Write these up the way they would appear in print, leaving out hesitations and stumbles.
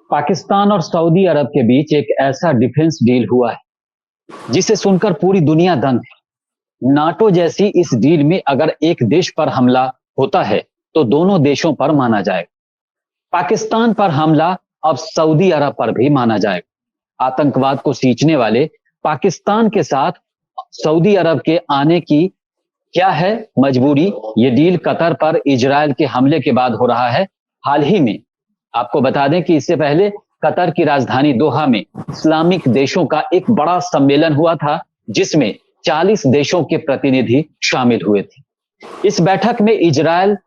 पाकिस्तान और सऊदी अरब के बीच एक ऐसा डिफेंस डील हुआ है जिसे सुनकर पूरी दुनिया दंग है। नाटो जैसी इस डील में अगर एक देश पर हमला होता है तो दोनों देशों पर माना जाएगा। पाकिस्तान पर हमला अब सऊदी अरब पर भी माना जाएगा। आतंकवाद को सींचने वाले पाकिस्तान के साथ सऊदी अरब के आने की क्या है मजबूरी? ये डील कतर पर इजरायल के हमले के बाद हो रहा है। हाल ही में आपको बता दें कि इससे पहले कतर की राजधानी दोहा में इस्लामिक देशों का एक बड़ा सम्मेलन हुआ था जिसमें 40 देशों के प्रतिनिधि शामिल हुए थे। इस बैठक में इजरायल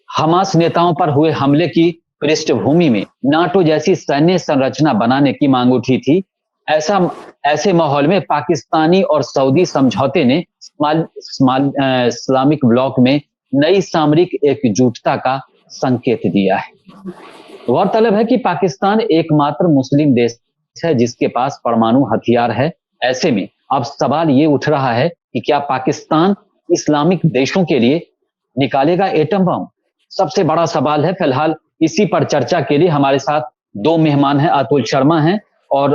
हमास नेताओं पर हुए हमले की पृष्ठभूमि में नाटो जैसी सैन्य संरचना बनाने की मांग उठी थी। ऐसे माहौल में पाकिस्तानी और सऊदी समझौते ने इस्लामिक ब्लॉक में नई सामरिक एकजुटता का संकेत दिया है। गौरतलब है कि पाकिस्तान एकमात्र मुस्लिम देश है जिसके पास परमाणु हथियार है। ऐसे में अब सवाल ये उठ रहा है कि क्या पाकिस्तान इस्लामिक देशों के लिए निकालेगा एटम बम? सबसे बड़ा सवाल है। फिलहाल इसी पर चर्चा के लिए हमारे साथ दो मेहमान हैं। अतुल शर्मा हैं और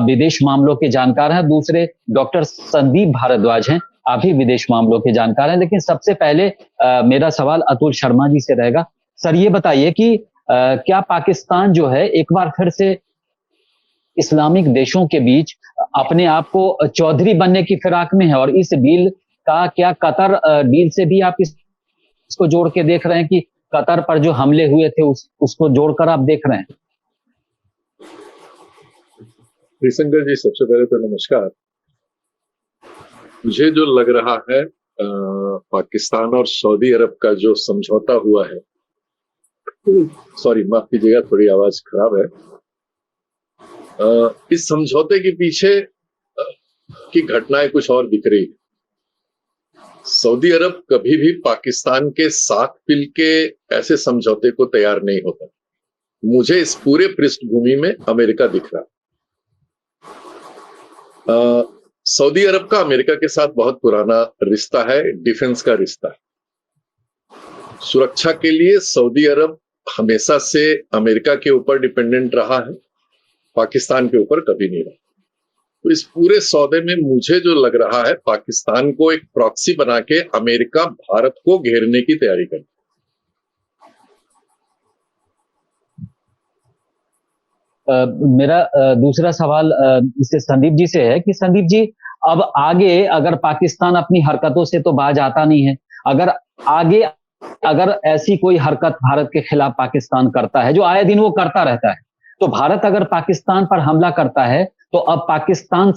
विदेश मामलों के जानकार हैं। दूसरे डॉक्टर संदीप भारद्वाज हैं, आप भी विदेश मामलों के जानकार हैं। लेकिन सबसे पहले मेरा सवाल अतुल शर्मा जी से रहेगा। सर, ये बताइए कि क्या पाकिस्तान जो है एक बार फिर से इस्लामिक देशों के बीच अपने आप को चौधरी बनने की फिराक में है? और इस डील का क्या कतर डील से भी आप इसको जोड़ के देख रहे हैं कि कतर पर जो हमले हुए थे उसको जोड़कर आप देख रहे हैं? हरिशंकर जी, सबसे पहले तो नमस्कार। मुझे जो लग रहा है पाकिस्तान और सऊदी अरब का जो समझौता हुआ है, सॉरी माफ कीजिएगा, थोड़ी आवाज खराब है। इस समझौते के पीछे की घटनाएं कुछ और दिख रही है। सऊदी अरब कभी भी पाकिस्तान के साथ मिल के ऐसे समझौते को तैयार नहीं होता। मुझे इस पूरे पृष्ठभूमि में अमेरिका दिख रहा। सऊदी अरब का अमेरिका के साथ बहुत पुराना रिश्ता है, डिफेंस का रिश्ता है। सुरक्षा के लिए सऊदी अरब हमेशा से अमेरिका के ऊपर डिपेंडेंट रहा है, पाकिस्तान के ऊपर कभी नहीं रहा। तो इस पूरे सौदे में मुझे जो लग रहा है, पाकिस्तान को एक प्रॉक्सी बना के अमेरिका भारत को घेरने की तैयारी कर। मेरा दूसरा सवाल इससे संदीप जी से है कि संदीप जी, अब आगे अगर पाकिस्तान अपनी हरकतों से तो बाज आता नहीं है, अगर ऐसी कोई हरकत भारत के खिलाफ पाकिस्तान करता है, जो आए दिन वो करता रहता है, तो भारत अगर पाकिस्तान पर हमला करता है तो अब पाकिस्तान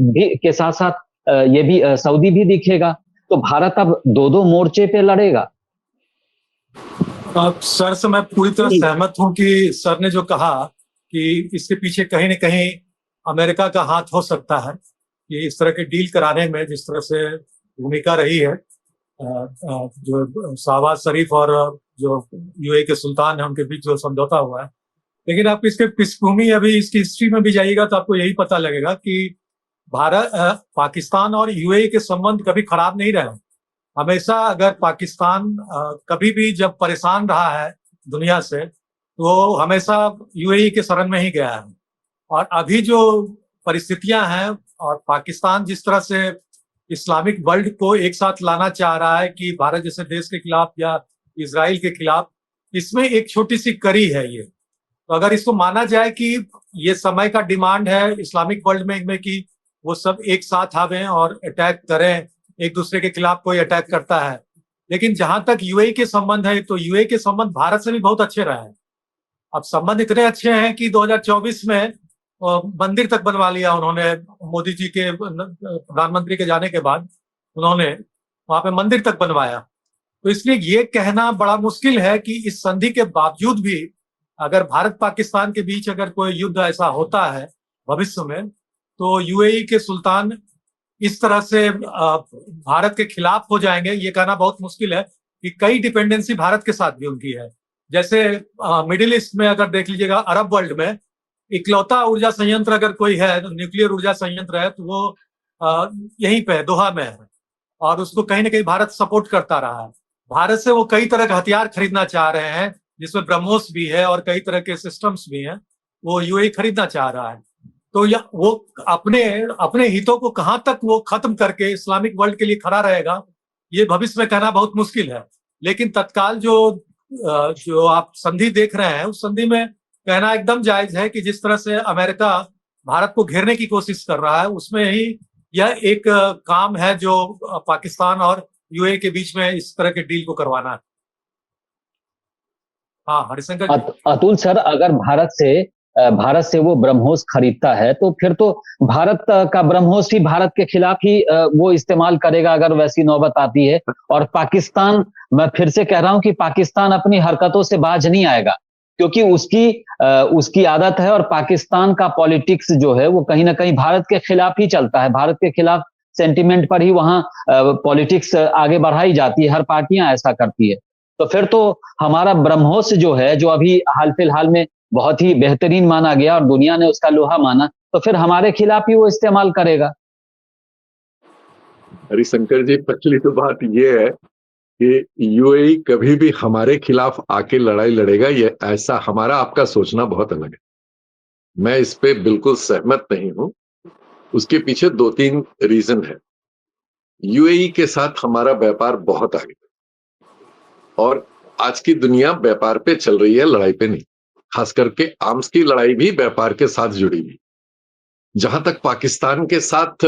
भी के साथ साथ ये भी सऊदी भी दिखेगा, तो भारत अब दो मोर्चे पे लड़ेगा। सर से मैं पूरी तरह सहमत हूं कि सर ने जो कहा कि इसके पीछे कहीं न कहीं अमेरिका का हाथ हो सकता है कि इस तरह के डील कराने में जिस तरह से भूमिका रही है जो शहबाज शरीफ और जो यूएई के सुल्तान है उनके बीच जो समझौता हुआ है। लेकिन आप इसके पृष्ठभूमि अभी इसकी हिस्ट्री में भी जाइएगा तो आपको यही पता लगेगा कि भारत पाकिस्तान और यूएई के संबंध कभी खराब नहीं रहे। हमेशा अगर पाकिस्तान कभी भी जब परेशान रहा है दुनिया से तो हमेशा यूएई के शरण में ही गया है। और अभी जो परिस्थितियां हैं और पाकिस्तान जिस तरह से इस्लामिक वर्ल्ड को एक साथ लाना चाह रहा है कि भारत जैसे देश के खिलाफ या इजराइल के खिलाफ, इसमें एक छोटी सी कड़ी है ये। तो अगर इसको माना जाए कि ये समय का डिमांड है इस्लामिक वर्ल्ड में कि वो सब एक साथ आवे और अटैक करें, एक दूसरे के खिलाफ कोई अटैक करता है। लेकिन जहां तक यूएई के संबंध है तो यूएई के संबंध भारत से भी बहुत अच्छे रहे हैं। अब संबंध इतने अच्छे हैं कि 2024 में मंदिर तक बनवा लिया उन्होंने, मोदी जी के प्रधानमंत्री के जाने के बाद उन्होंने वहां पे मंदिर तक बनवाया। तो इसलिए ये कहना बड़ा मुश्किल है कि इस संधि के बावजूद भी अगर भारत पाकिस्तान के बीच अगर कोई युद्ध ऐसा होता है भविष्य में तो यूएई के सुल्तान इस तरह से भारत के खिलाफ हो जाएंगे, ये कहना बहुत मुश्किल है कि कई डिपेंडेंसी भारत के साथ भी उनकी है। जैसे मिडिल ईस्ट में अगर देख लीजिएगा, अरब वर्ल्ड में इकलौता ऊर्जा संयंत्र अगर कोई है, न्यूक्लियर ऊर्जा संयंत्र है, तो वो यहीं पे दोहा में है और उसको कहीं ना कहीं भारत सपोर्ट करता रहा है। भारत से वो कई तरह के हथियार खरीदना चाह रहे हैं जिसमें ब्रह्मोस भी है और कई तरह के सिस्टम्स भी हैं, वो यूएई खरीदना चाह रहा है। तो या वो अपने अपने हितों को कहां तक वो खत्म करके इस्लामिक वर्ल्ड के लिए खड़ा रहेगा, ये भविष्य में कहना बहुत मुश्किल है। लेकिन तत्काल जो आप संधि देख रहे हैं, उस संधि में कहना एकदम जायज है कि जिस तरह से अमेरिका भारत को घेरने की कोशिश कर रहा है, उसमें ही यह एक काम है जो पाकिस्तान और यूएई के बीच में इस तरह के डील को करवाना है। हाँ हरिशंकर जी। अतुल सर, अगर भारत से वो ब्रह्मोस खरीदता है तो फिर तो भारत का ब्रह्मोस ही भारत के खिलाफ ही वो इस्तेमाल करेगा अगर वैसी नौबत आती है। और पाकिस्तान, मैं फिर से कह रहा हूं कि पाकिस्तान अपनी हरकतों से बाज नहीं आएगा, क्योंकि उसकी आदत है। और पाकिस्तान का पॉलिटिक्स जो है वो कहीं ना कहीं भारत के खिलाफ ही चलता है, भारत के खिलाफ सेंटिमेंट पर ही वहां पॉलिटिक्स आगे बढ़ाई जाती है, हर पार्टियां ऐसा करती है। तो फिर तो हमारा ब्रह्मोस जो है, जो अभी हाल फिलहाल में बहुत ही बेहतरीन माना गया और दुनिया ने उसका लोहा माना, तो फिर हमारे खिलाफ ही वो इस्तेमाल करेगा। हरिशंकर जी, पहली तो बात यह है कि यूएई कभी भी हमारे खिलाफ आके लड़ाई लड़ेगा, ये ऐसा हमारा आपका सोचना बहुत अलग है। मैं इस पे बिल्कुल सहमत नहीं हूं। उसके पीछे 2-3 रीजन है। यूएई के साथ हमारा व्यापार बहुत आगे, और आज की दुनिया व्यापार पे चल रही है, लड़ाई पे नहीं। खास करके आर्म्स की लड़ाई भी व्यापार के साथ जुड़ी हुई। जहां तक पाकिस्तान के साथ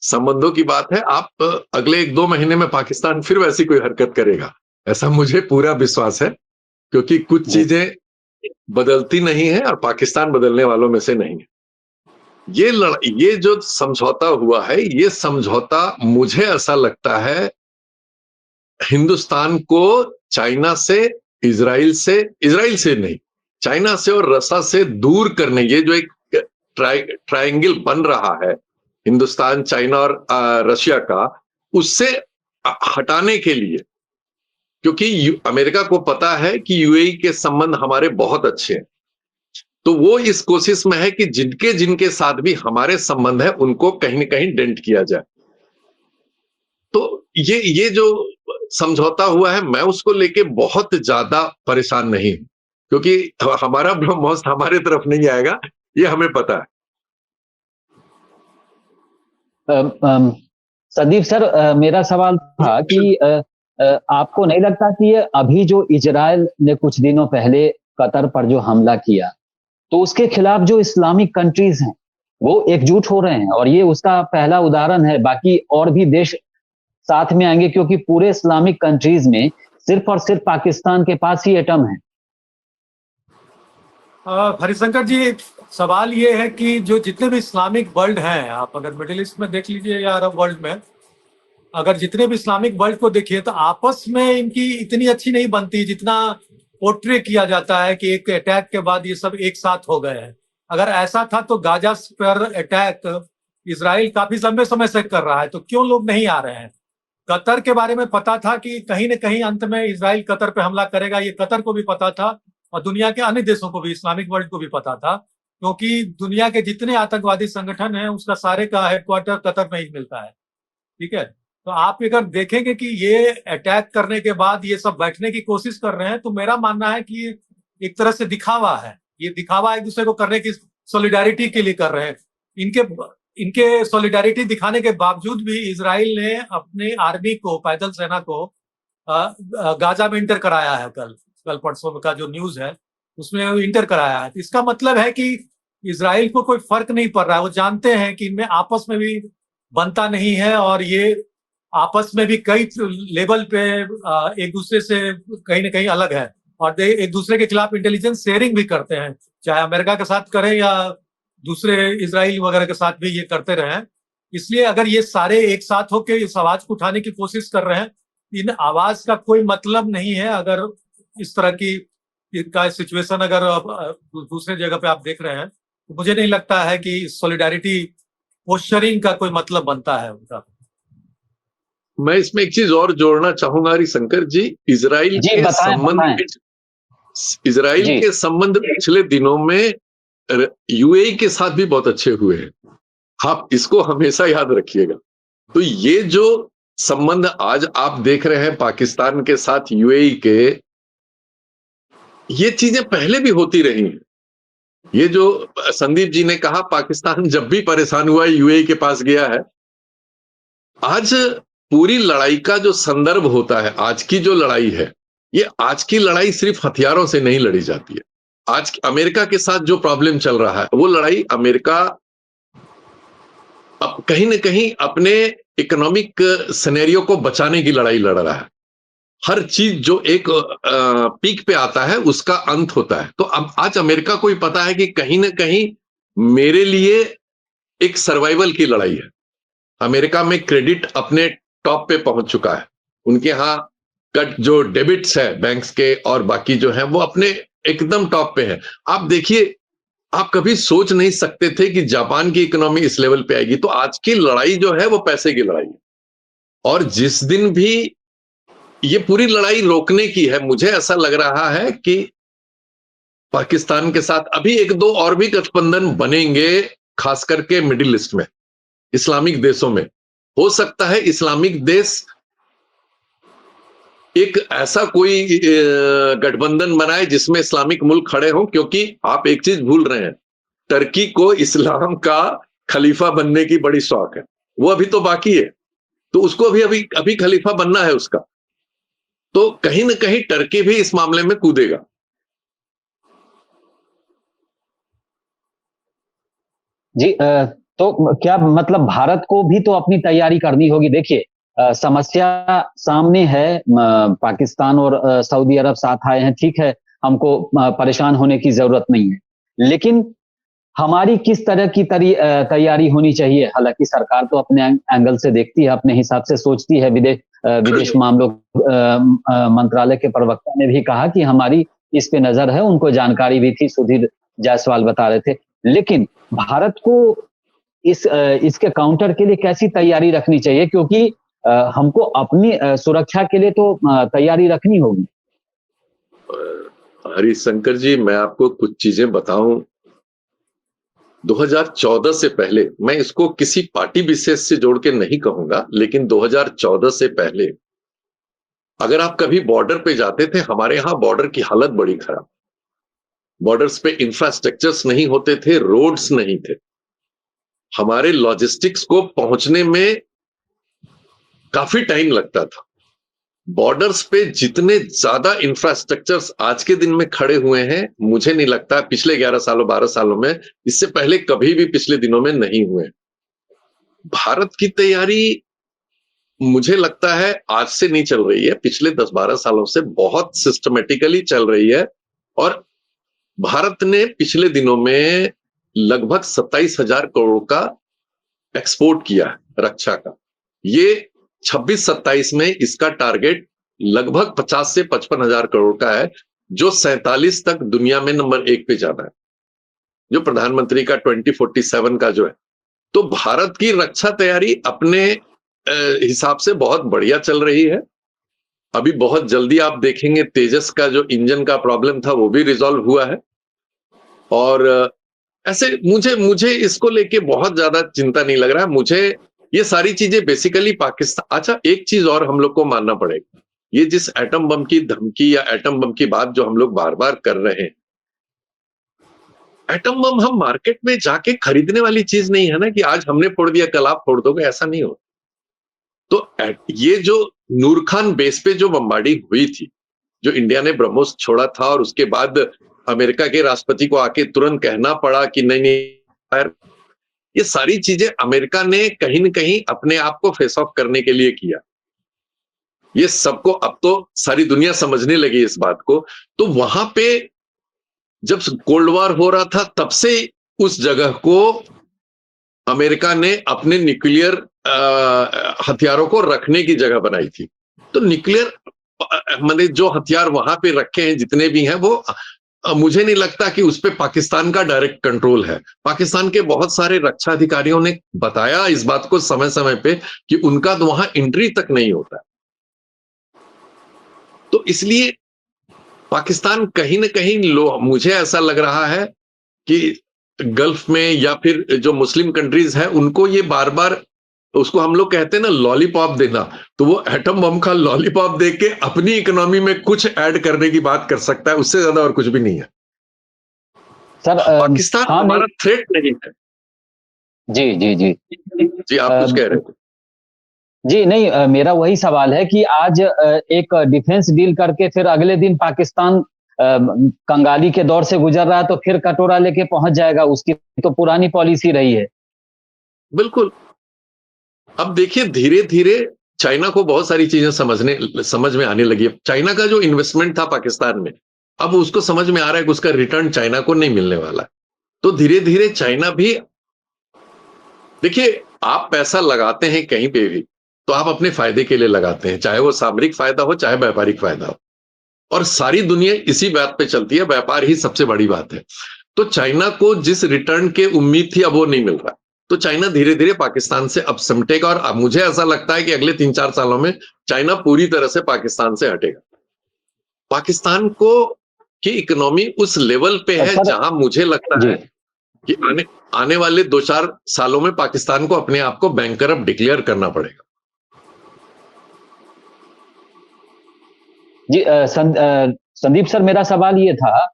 संबंधों की बात है, आप अगले 1-2 महीने में पाकिस्तान फिर वैसी कोई हरकत करेगा, ऐसा मुझे पूरा विश्वास है। क्योंकि कुछ चीजें बदलती नहीं है और पाकिस्तान बदलने वालों में से नहीं है। ये जो समझौता हुआ है, ये समझौता मुझे ऐसा लगता है हिंदुस्तान को चाइना से, इजराइल से नहीं, चाइना से और रसा से दूर करने, ये जो एक ट्रायंगल बन रहा है हिंदुस्तान, चाइना और रशिया का, उससे हटाने के लिए। क्योंकि अमेरिका को पता है कि यूएई के संबंध हमारे बहुत अच्छे हैं, तो वो इस कोशिश में है कि जिनके जिनके साथ भी हमारे संबंध है उनको कहीं ना कहीं डेंट किया जाए। तो ये जो समझौता हुआ है, मैं उसको लेके बहुत ज्यादा परेशान नहीं हूं, क्योंकि हमारा ब्रह्मोस हमारे तरफ नहीं आएगा, ये हमें पता है। संदीप सर, मेरा सवाल था कि आपको नहीं लगता कि ये अभी जो इजराइल ने कुछ दिनों पहले कतर पर जो हमला किया, तो उसके खिलाफ जो इस्लामिक कंट्रीज हैं वो एकजुट हो रहे हैं, और ये उसका पहला उदाहरण है। बाकी और भी देश साथ में आएंगे, क्योंकि पूरे इस्लामिक कंट्रीज में सिर्फ और सिर्फ पाकिस्तान के पास ही एटम है। हरिशंकर जी, सवाल ये है कि जो जितने भी इस्लामिक वर्ल्ड हैं, आप अगर मिडिल ईस्ट में देख लीजिए या अरब वर्ल्ड में, अगर जितने भी इस्लामिक वर्ल्ड को देखिए, तो आपस में इनकी इतनी अच्छी नहीं बनती जितना पोर्ट्रे किया जाता है कि एक अटैक के बाद ये सब एक साथ हो गए हैं। अगर ऐसा था तो गाजा पर अटैक इसराइल काफी लंबे समय से कर रहा है, तो क्यों लोग नहीं आ रहे हैं? कतर के बारे में पता था कि कहीं न कहीं अंत में इसराइल कतर पे हमला करेगा, ये कतर को भी पता था और दुनिया के अन्य देशों को भी, इस्लामिक वर्ल्ड को भी पता था, क्योंकि दुनिया के जितने आतंकवादी संगठन हैं उसका सारे का हेडक्वार्टर कतर में ही मिलता है। ठीक है, तो आप अगर देखेंगे कि ये अटैक करने के बाद ये सब बैठने की कोशिश कर रहे हैं, तो मेरा मानना है कि एक तरह से दिखावा है। ये दिखावा एक दूसरे को करने की, सॉलिडारिटी के लिए कर रहे हैं। इनके सॉलिडारिटी दिखाने के बावजूद भी इसराइल ने अपनी आर्मी को, पैदल सेना को गाजा में इंटर कराया है। कल परसों का जो न्यूज है उसमें इंटर कराया है। इसका मतलब है कि इसराइल को कोई फर्क नहीं पड़ रहा है। वो जानते हैं कि इनमें आपस में भी बनता नहीं है, और ये आपस में भी कई लेवल पे एक दूसरे से कहीं ना कहीं अलग है, और एक दूसरे के खिलाफ इंटेलिजेंस शेयरिंग भी करते हैं, चाहे अमेरिका के साथ करें या दूसरे इजराइल वगैरह के साथ भी ये करते रहे। इसलिए अगर ये सारे एक साथ होकर इस आवाज को उठाने की कोशिश कर रहे हैं, इन आवाज का कोई मतलब नहीं है। अगर इस तरह की का सिचुएशन अगर दूसरे जगह पे आप देख रहे हैं, तो मुझे नहीं लगता है कि सॉलिडारिटी पोस्चरिंग का कोई मतलब बनता है उनका। मैं इसमें एक चीज और जोड़ना चाहूंगा हरिशंकर जी, इजराइल के संबंध पिछले दिनों में यूएई के साथ भी बहुत अच्छे हुए हैं। आप इसको हमेशा याद रखिएगा। तो ये जो संबंध आज आप देख रहे हैं पाकिस्तान के साथ यूएई के, ये चीजें पहले भी होती रही हैं। ये जो संदीप जी ने कहा पाकिस्तान जब भी परेशान हुआ यूएई के पास गया है। आज पूरी लड़ाई का जो संदर्भ होता है, आज की जो लड़ाई है, ये आज की लड़ाई सिर्फ हथियारों से नहीं लड़ी जाती है। आज अमेरिका के साथ जो प्रॉब्लम चल रहा है, वो लड़ाई अमेरिका अब कहीं न कहीं अपने इकोनॉमिक सिनेरियो को बचाने की लड़ाई लड़ रहा है। हर चीज जो एक पीक पे आता है उसका अंत होता है। तो अब आज अमेरिका को ही पता है कि कहीं न कहीं मेरे लिए एक सर्वाइवल की लड़ाई है। अमेरिका में क्रेडिट अपने टॉप पे पहुंच चुका है। उनके यहां कट जो डेबिट्स है बैंक्स के और बाकी जो है वो अपने एकदम टॉप पे है। आप देखिए, आप कभी सोच नहीं सकते थे कि जापान की इकोनॉमी इस लेवल पे आएगी। तो आज की लड़ाई जो है वो पैसे की लड़ाई है। और जिस दिन भी ये पूरी लड़ाई रोकने की है, मुझे ऐसा लग रहा है कि पाकिस्तान के साथ अभी एक दो और भी गठबंधन बनेंगे, खास करके मिडिल ईस्ट में, इस्लामिक देशों में। हो सकता है इस्लामिक देश एक ऐसा कोई गठबंधन बनाए जिसमें इस्लामिक मुल्क खड़े हों, क्योंकि आप एक चीज भूल रहे हैं, टर्की को इस्लाम का खलीफा बनने की बड़ी शौक है। वो अभी तो बाकी है, तो उसको अभी अभी अभी खलीफा बनना है उसका। तो कहीं ना कहीं टर्की भी इस मामले में कूदेगा। जी तो क्या मतलब भारत को भी तो अपनी तैयारी करनी होगी। देखिए समस्या सामने है, पाकिस्तान और सऊदी अरब साथ आए हैं, ठीक है, हमको परेशान होने की जरूरत नहीं है। लेकिन हमारी किस तरह की तैयारी होनी चाहिए। हालांकि सरकार तो अपने एंगल से देखती है, अपने हिसाब से सोचती है। विदेश मामलों मंत्रालय के प्रवक्ता ने भी कहा कि हमारी इस पे नजर है, उनको जानकारी भी थी, सुधीर जायसवाल बता रहे थे। लेकिन भारत को इसके काउंटर के लिए कैसी तैयारी रखनी चाहिए, क्योंकि हमको अपनी सुरक्षा के लिए तो तैयारी रखनी होगी। हरिशंकर जी, मैं आपको कुछ चीजें बताऊं। 2014 से पहले, मैं इसको किसी पार्टी विशेष से जोड़ के नहीं कहूंगा, लेकिन 2014 से पहले अगर आप कभी बॉर्डर पे जाते थे, हमारे यहां बॉर्डर की हालत बड़ी खराब। बॉर्डर्स पे इंफ्रास्ट्रक्चर्स नहीं होते थे, रोड्स नहीं थे। हमारे लॉजिस्टिक्स को पहुंचने में काफी टाइम लगता था। बॉर्डर्स पे जितने ज्यादा इंफ्रास्ट्रक्चर्स आज के दिन में खड़े हुए हैं, मुझे नहीं लगता पिछले 11 सालों 12 सालों में, इससे पहले कभी भी पिछले दिनों में नहीं हुए। भारत की तैयारी मुझे लगता है आज से नहीं चल रही है, पिछले 10-12 सालों से बहुत सिस्टमेटिकली चल रही है। और भारत ने पिछले दिनों में लगभग 27,000 करोड़ का एक्सपोर्ट किया है रक्षा का। ये 26-27 में इसका टारगेट लगभग 50 से 55,000 करोड़ का है, जो 47 तक दुनिया में नंबर 1 पे जाना है, जो प्रधानमंत्री का 2047 का जो है। तो भारत की रक्षा तैयारी अपने हिसाब से बहुत बढ़िया चल रही है। अभी बहुत जल्दी आप देखेंगे तेजस का जो इंजन का प्रॉब्लम था वो भी रिजॉल्व हुआ है। और ऐसे मुझे इसको लेके बहुत ज्यादा चिंता नहीं लग रहा है। मुझे ये सारी चीजें बेसिकली पाकिस्तान। अच्छा, एक चीज और हम लोग को मानना पड़ेगा, ये जिस एटम बम की धमकी या एटम बम की बात जो हम लोग बार बार कर रहे हैं, एटम बम हम मार्केट में जाके खरीदने वाली चीज नहीं है ना, कि आज हमने फोड़ दिया कल आप फोड़ दोगे, ऐसा नहीं हो। तो ये जो नूर खान बेस पे जो बमबारी हुई थी, जो इंडिया ने ब्रह्मोस छोड़ा था, और उसके बाद अमेरिका के राष्ट्रपति को आके तुरंत कहना पड़ा कि नहीं नहीं, ये सारी चीजें अमेरिका ने कहीं न कहीं अपने आप को फेस ऑफ करने के लिए किया। ये सबको अब तो सारी दुनिया समझने लगी इस बात को। तो वहां पे जब कोल्ड वॉर हो रहा था, तब से उस जगह को अमेरिका ने अपने न्यूक्लियर हथियारों को रखने की जगह बनाई थी। तो न्यूक्लियर मतलब जो हथियार वहां पे रखे हैं जितने भी हैं, वो मुझे नहीं लगता कि उस पे पाकिस्तान का डायरेक्ट कंट्रोल है। पाकिस्तान के बहुत सारे रक्षा अधिकारियों ने बताया इस बात को समय समय पे कि उनका तो वहां एंट्री तक नहीं होता। तो इसलिए पाकिस्तान कहीं ना कहीं मुझे ऐसा लग रहा है कि गल्फ में या फिर जो मुस्लिम कंट्रीज है, उनको ये बार बार उसको हम लोग कहते हैं ना लॉलीपॉप देना, तो वो एटम बम का लॉलीपॉप दे के अपनी इकोनॉमी में कुछ ऐड करने की बात कर सकता है, उससे ज्यादा और कुछ भी नहीं है। सर पाकिस्तान हाँ हमारा नहीं, थ्रेट नहीं है। जी जी जी। जी आप कुछ कह रहे थे। जी नहीं, मेरा वही सवाल है कि आज एक डिफेंस डील करके फिर अगले दिन पाकिस्तान कंगाली के दौर से गुजर रहा है, तो फिर कटोरा लेके पहुंच जाएगा, उसकी तो पुरानी पॉलिसी रही है। बिल्कुल। अब देखिए धीरे धीरे चाइना को बहुत सारी चीजें समझ में आने लगी है। चाइना का जो इन्वेस्टमेंट था पाकिस्तान में, अब उसको समझ में आ रहा है कि उसका रिटर्न चाइना को नहीं मिलने वाला है। तो धीरे धीरे चाइना भी, देखिए आप पैसा लगाते हैं कहीं पे भी तो आप अपने फायदे के लिए लगाते हैं, चाहे वो सामरिक फायदा हो चाहे व्यापारिक फायदा हो, और सारी दुनिया इसी बात पे चलती है, व्यापार ही सबसे बड़ी बात है। तो चाइना को जिस रिटर्न के उम्मीद थी अब वो नहीं मिल रहा, तो चाइना धीरे धीरे पाकिस्तान से अब सिमटेगा, और अब मुझे ऐसा लगता है कि अगले 3-4 सालों में चाइना पूरी तरह से पाकिस्तान से हटेगा। पाकिस्तान को की इकोनॉमी उस लेवल पे है सर जहां मुझे लगता जी है कि आने वाले 2-4 सालों में पाकिस्तान को अपने आप को बैंकरप्ट डिक्लेयर करना पड़ेगा। जी, संदीप सर, मेरा सवाल ये था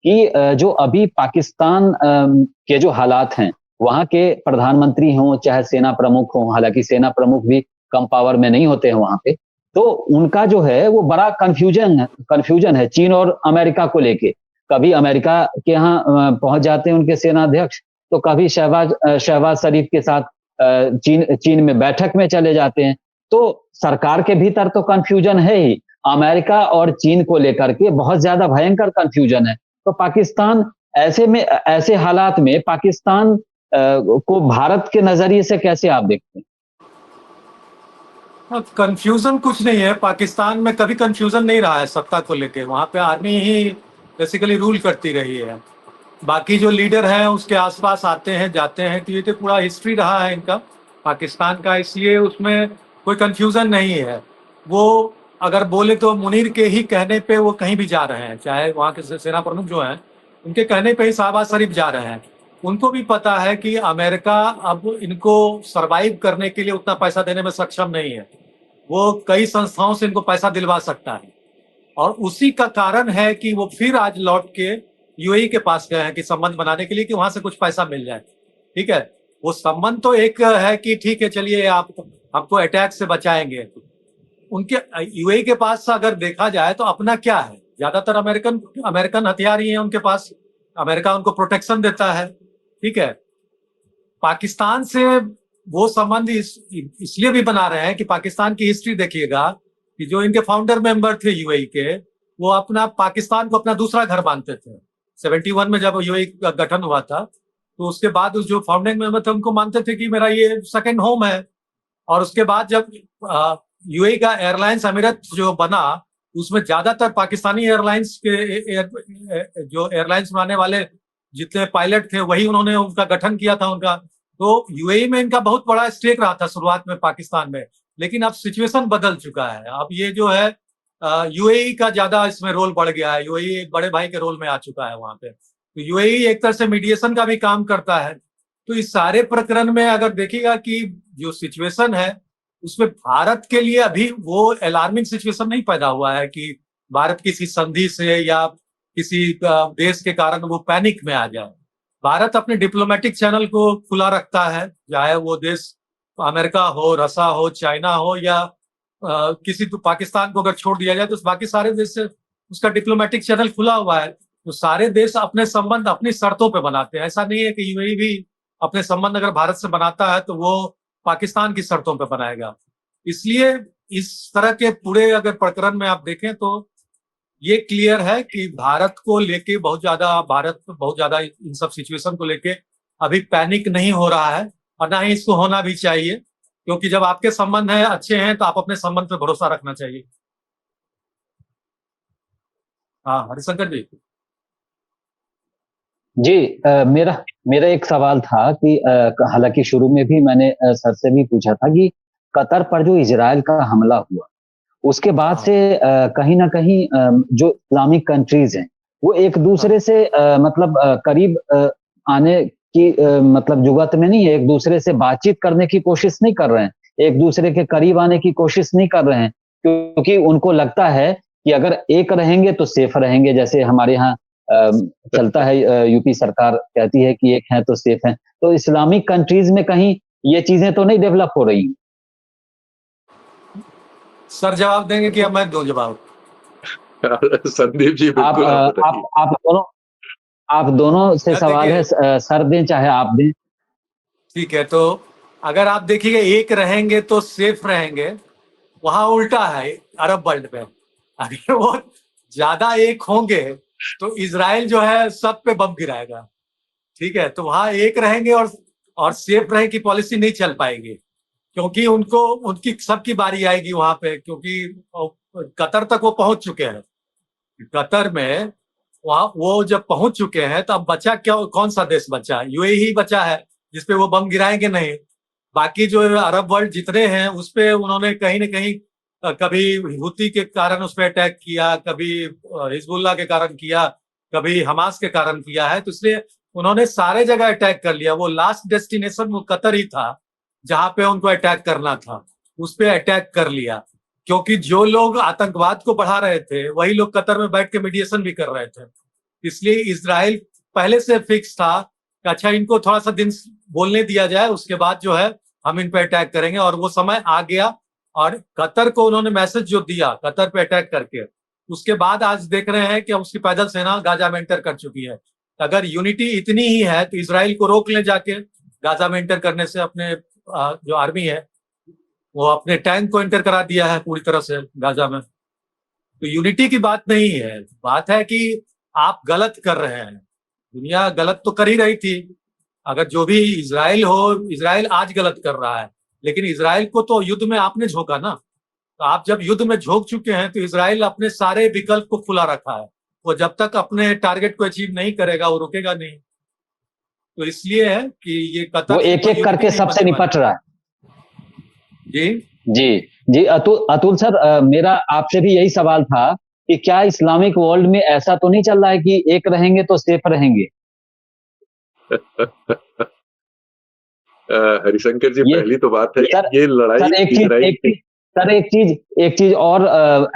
कि जो अभी पाकिस्तान के जो हालात हैं, वहाँ के प्रधानमंत्री हों चाहे सेना प्रमुख हों, हालांकि सेना प्रमुख भी कम पावर में नहीं होते हैं वहाँ पे, तो उनका जो है वो बड़ा कंफ्यूजन है चीन और अमेरिका को लेके। कभी अमेरिका के यहाँ पहुंच जाते हैं उनके सेनाध्यक्ष, तो कभी शहबाज शरीफ के साथ चीन में बैठक में चले जाते हैं। तो सरकार के भीतर तो कंफ्यूजन है ही, अमेरिका और चीन को लेकर के बहुत ज्यादा भयंकर कंफ्यूजन है। तो पाकिस्तान ऐसे हालात में पाकिस्तान को भारत के नजरिए से कैसे आप देखते हैं? कंफ्यूजन कुछ नहीं है, पाकिस्तान में कभी कंफ्यूजन नहीं रहा है सत्ता को लेके। वहाँ पे आर्मी ही बेसिकली रूल करती रही है। बाकी जो लीडर हैं उसके आसपास आते हैं जाते हैं, तो ये तो पूरा हिस्ट्री रहा है इनका पाकिस्तान का, इसलिए उसमें कोई कंफ्यूजन नहीं है। वो अगर बोले तो मुनीर के ही कहने पे वो कहीं भी जा रहे हैं, चाहे वहाँ के सेना प्रमुख जो हैं उनके कहने पे ही शहबाज शरीफ जा रहे हैं। उनको भी पता है कि अमेरिका अब इनको सरवाइव करने के लिए उतना पैसा देने में सक्षम नहीं है। वो कई संस्थाओं से इनको पैसा दिलवा सकता है, और उसी का कारण है कि वो फिर आज लौट के यूएई के पास गए हैं कि संबंध बनाने के लिए, कि वहां से कुछ पैसा मिल जाए। ठीक है, वो संबंध तो एक है कि ठीक है चलिए आप हमको अटैक से बचाएंगे। उनके यूएई के पास अगर देखा जाए तो अपना क्या है, ज्यादातर अमेरिकन हथियार ही है उनके पास। अमेरिका उनको प्रोटेक्शन देता है। ठीक है, पाकिस्तान से वो संबंध इसलिए भी बना रहे हैं कि पाकिस्तान की हिस्ट्री देखिएगा कि जो इनके फाउंडर मेंबर थे यूएई के, वो अपना पाकिस्तान को अपना दूसरा घर मानते थे। 71 में जब यूएई का गठन हुआ था, तो उसके बाद उस जो फाउंडिंग मेंबर थे उनको मानते थे कि मेरा ये सेकंड होम है। और उसके बाद जब यूएई का एयरलाइंस अमीरत जो बना, उसमें ज्यादातर पाकिस्तानी एयरलाइंस के जो एयरलाइंस बनाने वाले जितने पायलट थे वही उन्होंने उनका गठन किया था उनका। तो यूएई में इनका बहुत बड़ा स्टेक रहा था शुरुआत में पाकिस्तान में, लेकिन अब सिचुएशन बदल चुका है। अब ये जो है यूएई का ज्यादा इसमें रोल बढ़ गया है, यूएई एक बड़े भाई के रोल में आ चुका है वहां पे। तो यूएई एक तरह से मीडिएशन का भी काम करता है। तो इस सारे प्रकरण में अगर देखिएगा कि जो सिचुएशन है उसमें भारत के लिए अभी वो अलार्मिंग सिचुएशन नहीं पैदा हुआ है कि भारत किसी संधि से या किसी देश के कारण वो पैनिक में आ जाए। भारत अपने डिप्लोमेटिक चैनल को खुला रखता है, चाहे वो देश अमेरिका हो, रसा हो, चाइना हो, या किसी तो पाकिस्तान को अगर छोड़ दिया जाए तो बाकी सारे देश से उसका डिप्लोमेटिक चैनल खुला हुआ है। तो सारे देश अपने संबंध अपनी शर्तों पे बनाते हैं। ऐसा नहीं है कि यूएई भी अपने संबंध अगर भारत से बनाता है तो वो पाकिस्तान की शर्तों पे बनाएगा। इसलिए इस तरह के पूरे अगर प्रकरण में आप देखें तो ये क्लियर है कि भारत बहुत ज्यादा इन सब सिचुएशन को लेके अभी पैनिक नहीं हो रहा है, और ना ही इसको होना भी चाहिए, क्योंकि जब आपके संबंध है अच्छे हैं तो आप अपने संबंध पे भरोसा रखना चाहिए। हाँ हरिशंकर जी। जी, मेरा एक सवाल था कि हालांकि शुरू में भी मैंने सर से भी पूछा था कि कतर पर जो इजराइल का हमला हुआ, उसके बाद से कहीं ना कहीं जो इस्लामिक कंट्रीज हैं वो एक दूसरे से मतलब करीब आने की मतलब जुगत में नहीं है, एक दूसरे से बातचीत करने की कोशिश नहीं कर रहे हैं, एक दूसरे के करीब आने की कोशिश नहीं कर रहे हैं, क्योंकि उनको लगता है कि अगर एक रहेंगे तो सेफ रहेंगे। जैसे हमारे यहाँ चलता है, यूपी सरकार कहती है कि एक है तो सेफ है। तो इस्लामिक कंट्रीज में कहीं ये चीजें तो नहीं डेवलप हो रही? सर जवाब देंगे कि अब मैं दूं जवाब? संदीप जी आप बिल्कुल आप बताइए। आप दोनों से यार सवाल है, देखिए, सर दें चाहे आप दें। ठीक है, तो अगर आप देखिएगा एक रहेंगे तो सेफ रहेंगे, वहां उल्टा है अरब वर्ल्ड में। अगर वो ज्यादा एक होंगे तो इसराइल जो है सब पे बम गिराएगा। ठीक है, तो वहां एक रहेंगे और सेफ रहे की पॉलिसी नहीं चल पाएगी, क्योंकि उनको उनकी सबकी बारी आएगी वहां पे, क्योंकि कतर तक वो पहुंच चुके हैं। कतर में वहां वो जब पहुंच चुके हैं तो अब बचा क्या, कौन सा देश बचा? यूएई ही बचा है जिसपे वो बम गिराएंगे नहीं। बाकी जो अरब वर्ल्ड जितने हैं उस पे उन्होंने कहीं ना कहीं कभी हुती के कारण उस पर अटैक किया, कभी हिजबुल्लाह के कारण किया, कभी हमास के कारण किया है। तो इसलिए उन्होंने सारे जगह अटैक कर लिया। वो लास्ट डेस्टिनेशन वो कतर ही था जहां पे उनको अटैक करना था, उस पर अटैक कर लिया। क्योंकि जो लोग आतंकवाद को बढ़ा रहे थे वही लोग कतर में बैठ के मीडिएशन भी कर रहे थे। इसलिए इसराइल पहले से फिक्स था कि अच्छा इनको थोड़ा सा दिन बोलने दिया जाए, उसके बाद जो है हम इन पे अटैक करेंगे। और वो समय आ गया और कतर को उन्होंने मैसेज जो दिया कतर पे अटैक करके, उसके बाद आज देख रहे हैं कि उसकी पैदल सेना गाजा में एंटर कर चुकी है। अगर यूनिटी इतनी ही है तो इसराइल को रोक ले जाके गाजा में एंटर करने से। अपने जो आर्मी है वो अपने टैंक को एंटर करा दिया है पूरी तरह से गाजा में। तो यूनिटी की बात नहीं है, बात है कि आप गलत कर रहे हैं। दुनिया गलत तो कर ही रही थी। अगर जो भी इसराइल हो, इसराइल आज गलत कर रहा है, लेकिन इसराइल को तो युद्ध में आपने झोंका ना। तो आप जब युद्ध में झोंक चुके हैं तो इसराइल अपने सारे विकल्प को खुला रखा है। वो जब तक अपने टारगेट को अचीव नहीं करेगा वो रुकेगा नहीं। तो इसलिए है कि ये वो कतर से एक कोई एक यूनिटी करके नहीं सबसे बनने वाली। निपट रहा है। जी जी जी, अतुल अतुल सर, मेरा आपसे भी यही सवाल था कि क्या इस्लामिक वर्ल्ड में ऐसा तो नहीं चल रहा है कि एक रहेंगे तो सेफ रहेंगे? हरिशंकर जी ये पहली तो बात है सर ये लड़ाई सर इजराइल की। एक चीज और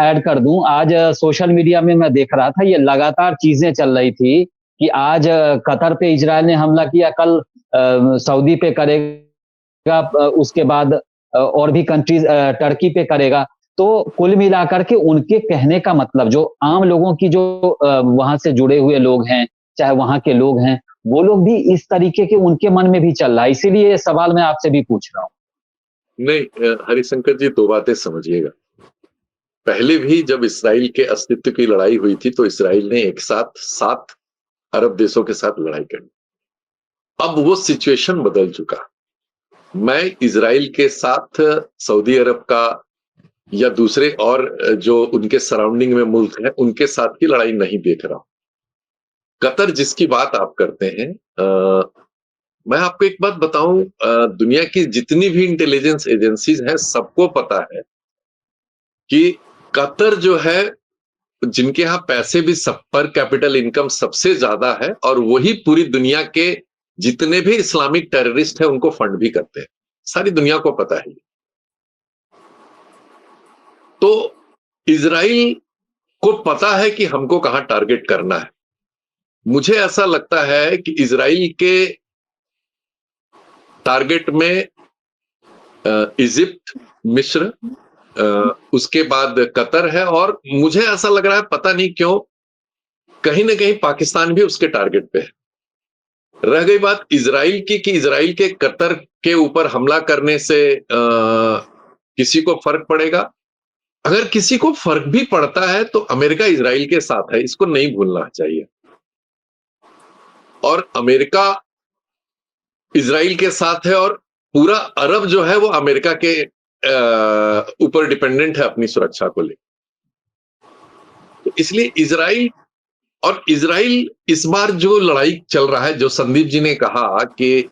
ऐड कर दूं। आज सोशल मीडिया में मैं देख रहा था, ये लगातार चीजें चल रही थी कि आज कतर पे इजराइल ने हमला किया, कल सऊदी पे करेगा, उसके बाद और भी कंट्रीज, टर्की पे करेगा। तो कुल मिलाकर के उनके कहने का मतलब, जो आम लोगों की, जो वहां से जुड़े हुए लोग हैं, चाहे वहां के लोग हैं, वो लोग भी इस तरीके के उनके मन में भी चल रहा है। इसीलिए ये सवाल मैं आपसे भी पूछ रहा हूँ। नहीं हरिशंकर जी दो बातें समझिएगा। पहले भी जब इसराइल के अस्तित्व की लड़ाई हुई थी तो इसराइल ने एक साथ 7 अरब देशों के साथ लड़ाई करी। अब वो सिचुएशन बदल चुका। मैं इसराइल के साथ सऊदी अरब का या दूसरे और जो उनके सराउंडिंग में मुल्क हैं उनके साथ की लड़ाई नहीं देख रहा हूं। कतर जिसकी बात आप करते हैं, मैं आपको एक बात बताऊं, दुनिया की जितनी भी इंटेलिजेंस एजेंसीज हैं सबको पता है कि कतर जो है, जिनके यहां पैसे भी सब पर कैपिटल इनकम सबसे ज्यादा है, और वही पूरी दुनिया के जितने भी इस्लामिक टेररिस्ट हैं उनको फंड भी करते हैं। सारी दुनिया को पता है। तो इजराइल को पता है कि हमको कहां टारगेट करना है। मुझे ऐसा लगता है कि इजराइल के टारगेट में इजिप्ट, मिस्र, उसके बाद कतर है, और मुझे ऐसा लग रहा है पता नहीं क्यों कहीं ना कहीं पाकिस्तान भी उसके टारगेट पे है। रह गई बात इजराइल की कि इजराइल के कतर के ऊपर हमला करने से किसी को फर्क पड़ेगा। अगर किसी को फर्क भी पड़ता है तो अमेरिका इजराइल के साथ है, इसको नहीं भूलना चाहिए। और अमेरिका इजराइल के साथ है, और पूरा अरब जो है वो अमेरिका के ऊपर डिपेंडेंट है अपनी सुरक्षा को लेकर। तो इसलिए इजराइल इस बार जो लड़ाई चल रहा है, जो संदीप जी ने कहा कि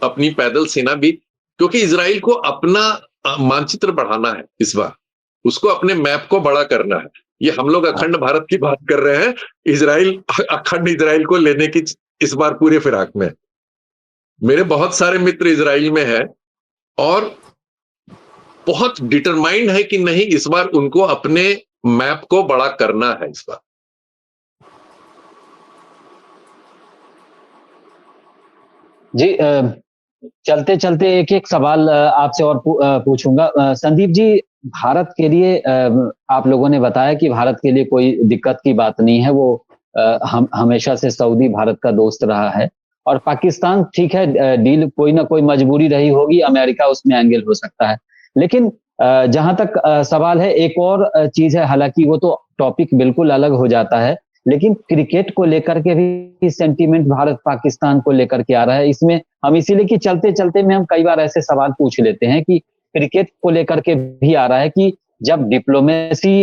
अपनी पैदल सेना भी, क्योंकि इजराइल को अपना मानचित्र बढ़ाना है इस बार, उसको अपने मैप को बड़ा करना है। ये हम लोग अखंड भारत की बात कर रहे हैं, इजराइल अखंड इजराइल को लेने की इस बार पूरे फिराक में। मेरे बहुत सारे मित्र इजराइल में हैं और बहुत डिटरमाइंड है कि नहीं, इस बार उनको अपने मैप को बड़ा करना है इस बार। जी, चलते चलते एक एक सवाल आपसे और पूछूंगा। संदीप जी, भारत के लिए आप लोगों ने बताया कि भारत के लिए कोई दिक्कत की बात नहीं है, वो हम हमेशा से सऊदी भारत का दोस्त रहा है। और पाकिस्तान ठीक है, डील कोई ना कोई मजबूरी रही होगी, अमेरिका उसमें एंगल हो सकता है। लेकिन जहां तक सवाल है, एक और चीज है, हालांकि वो तो टॉपिक बिल्कुल अलग हो जाता है, लेकिन क्रिकेट को लेकर के भी सेंटीमेंट भारत पाकिस्तान को लेकर के आ रहा है। इसमें हम इसीलिए कि चलते चलते में हम कई बार ऐसे सवाल पूछ लेते हैं कि क्रिकेट को लेकर के भी आ रहा है कि जब डिप्लोमेसी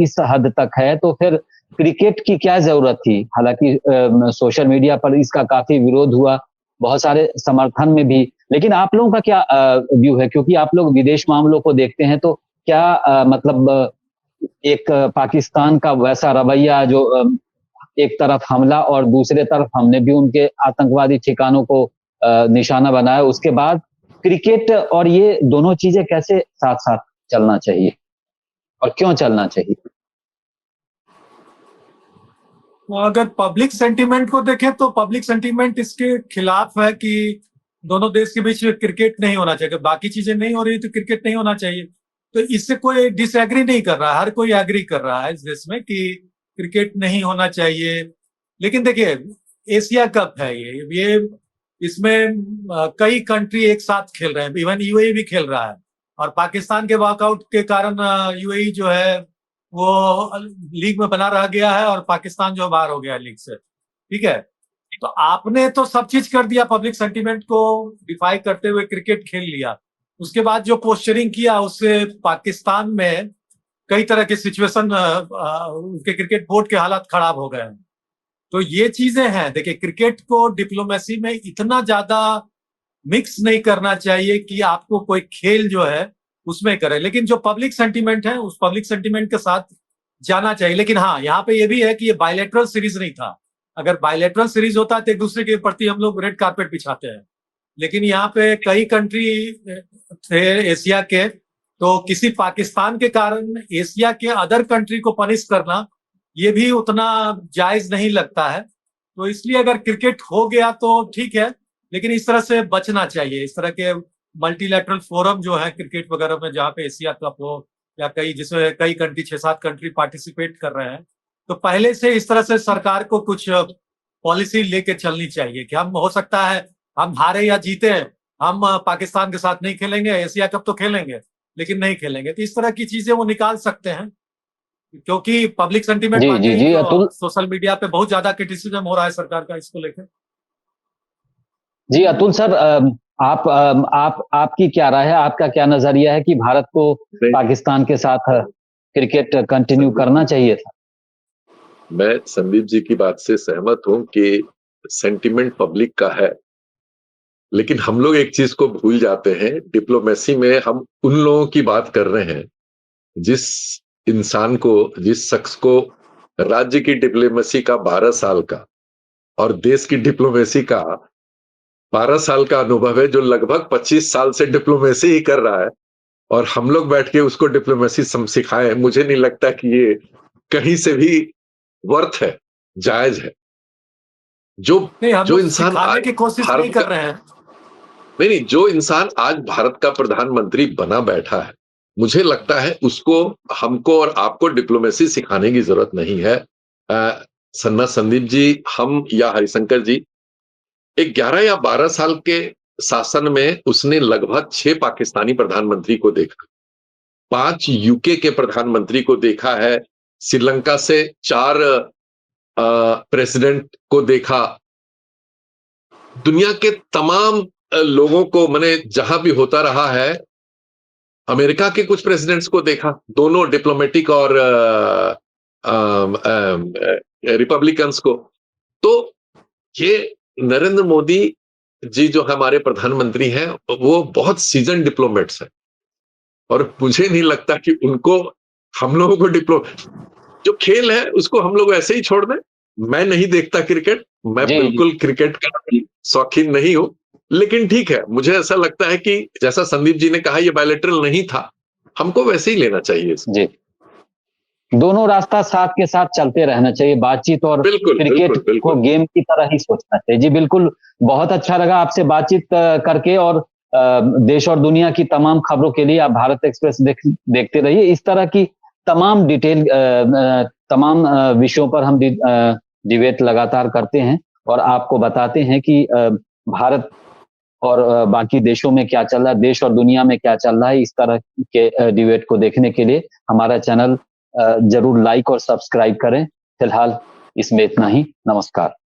इस हद तक है तो फिर क्रिकेट की क्या जरूरत थी। हालांकि सोशल मीडिया पर इसका काफी विरोध हुआ, बहुत सारे समर्थन में भी। लेकिन आप लोगों का क्या व्यू है, क्योंकि आप लोग विदेश मामलों को देखते हैं, तो क्या मतलब एक पाकिस्तान का वैसा रवैया जो एक तरफ हमला और दूसरे तरफ हमने भी उनके आतंकवादी ठिकानों को निशाना बनाया, उसके बाद क्रिकेट और ये दोनों चीजें कैसे साथ साथ चलना चाहिए और क्यों चलना चाहिए? अगर पब्लिक सेंटीमेंट को देखें तो पब्लिक सेंटीमेंट इसके खिलाफ है कि दोनों देश के बीच में क्रिकेट नहीं होना चाहिए। बाकी चीजें नहीं हो रही तो क्रिकेट नहीं होना चाहिए, तो इससे कोई डिसएग्री नहीं कर रहा है, हर कोई एग्री कर रहा है इस देश में कि क्रिकेट नहीं होना चाहिए। लेकिन देखिए, एशिया कप है ये इसमें कई कंट्री एक साथ खेल रहे हैं, इवन यूएई भी खेल रहा है, और पाकिस्तान के वॉकआउट के कारण यूएई जो है वो लीग में बना रह गया है और पाकिस्तान जो बाहर हो गया लीग से। ठीक है, तो आपने तो सब चीज कर दिया, पब्लिक सेंटीमेंट को डिफाई करते हुए क्रिकेट खेल लिया। उसके बाद जो पोस्चरिंग किया उससे पाकिस्तान में कई तरह के सिचुएशन, उनके क्रिकेट बोर्ड के हालात खराब हो गए हैं। तो ये चीजें हैं। देखिए, क्रिकेट को डिप्लोमेसी में इतना ज्यादा मिक्स नहीं करना चाहिए कि आपको कोई खेल जो है उसमें करे, लेकिन जो पब्लिक सेंटीमेंट है उस पब्लिक सेंटीमेंट के साथ जाना चाहिए। लेकिन हाँ, यहाँ पे ये भी है कि ये बायलैटरल सीरीज नहीं था। अगर बायलैटरल सीरीज होता तो एक दूसरे के प्रति हम लोग रेड कारपेट बिछाते हैं, लेकिन यहाँ पे कई कंट्री थे एशिया के, तो किसी पाकिस्तान के कारण एशिया के अदर कंट्री को पनिश करना ये भी उतना जायज नहीं लगता है। तो इसलिए अगर क्रिकेट हो गया तो ठीक है, लेकिन इस तरह से बचना चाहिए। इस तरह के मल्टीलैटरल फोरम जो है क्रिकेट वगैरह में, जहाँ पे एशिया कप हो या कई जिसमें कई कंट्री 6-7 कंट्री पार्टिसिपेट कर रहे हैं, तो पहले से इस तरह से सरकार को कुछ पॉलिसी लेके चलनी चाहिए कि हम, हो सकता है हम हारे या जीते, हम पाकिस्तान के साथ नहीं खेलेंगे, एशिया कप तो खेलेंगे लेकिन नहीं खेलेंगे। तो इस तरह की चीजें वो निकाल सकते हैं, क्योंकि पब्लिक सेंटीमेंट जी वाकई जी जी, जो अतुल सोशल मीडिया पे बहुत ज्यादा क्रिटिसिज्म हो रहा है सरकार का इसको लेकर। जी, अतुल सर, आप आपकी क्या राय है, आपका क्या नजरिया है कि भारत को पाकिस्तान के साथ क्रिकेट कंटिन्यू करना चाहिए था? मैं संदीप जी की बात से सहमत हूं कि सेंटिमेंट पब्लिक का है, लेकिन हम लोग एक चीज को भूल जाते हैं। डिप्लोमेसी में हम उन लोगों की बात कर रहे हैं जिस इंसान को, जिस शख्स को राज्य की डिप्लोमेसी का 12 साल का और देश की डिप्लोमेसी का 12 साल का अनुभव है, जो लगभग 25 साल से डिप्लोमेसी ही कर रहा है, और हम लोग बैठ के उसको डिप्लोमेसी सिखाएं, मुझे नहीं लगता कि ये कहीं से भी वर्थ है, जायज है। जो नहीं, हम जो लोग इंसान सिखाने आज की कोशिश नहीं भारत कर का, रहे हैं। नहीं, जो इंसान आज भारत का प्रधानमंत्री बना बैठा है, मुझे लगता है उसको, हमको और आपको डिप्लोमेसी सिखाने की जरूरत नहीं है। सन्ना संदीप जी, हम या हरिशंकर जी, एक 11 या 12 साल के शासन में उसने लगभग 6 पाकिस्तानी प्रधानमंत्री को देखा, 5 यूके के प्रधानमंत्री को देखा है, श्रीलंका से 4 प्रेसिडेंट को देखा, दुनिया के तमाम लोगों को, मैंने जहां भी होता रहा है, अमेरिका के कुछ प्रेसिडेंट्स को देखा, दोनों डिप्लोमेटिक और रिपब्लिकन्स को। तो ये नरेंद्र मोदी जी जो हमारे प्रधानमंत्री हैं, वो बहुत सीजन डिप्लोमेट्स हैं, और मुझे नहीं लगता कि उनको, हम लोगों को जो खेल है उसको हम लोग ऐसे ही छोड़ दें। मैं नहीं देखता क्रिकेट, मैं जी, बिल्कुल क्रिकेट का शौकीन नहीं हूं, लेकिन ठीक है, मुझे ऐसा लगता है कि जैसा संदीप जी ने कहा ये बायलैटरल नहीं था, हमको वैसे ही लेना चाहिए इसको। जी। दोनों रास्ता साथ के साथ चलते रहना चाहिए, बातचीत और बिल्कुल, क्रिकेट बिल्कुल, को बिल्कुल। गेम की तरह ही सोचना चाहिए। जी, बिल्कुल, बहुत अच्छा लगा आपसे बातचीत करके और देश और दुनिया की तमाम खबरों के लिए आप भारत एक्सप्रेस देखते रहिए। इस तरह की तमाम तमाम विषयों पर हम डिबेट लगातार करते हैं और आपको बताते हैं कि भारत और बाकी देशों में क्या चल रहा है, देश और दुनिया में क्या चल रहा है। इस तरह के डिबेट को देखने के लिए हमारा चैनल जरूर लाइक और सब्सक्राइब करें। फिलहाल इसमें इतना ही। नमस्कार।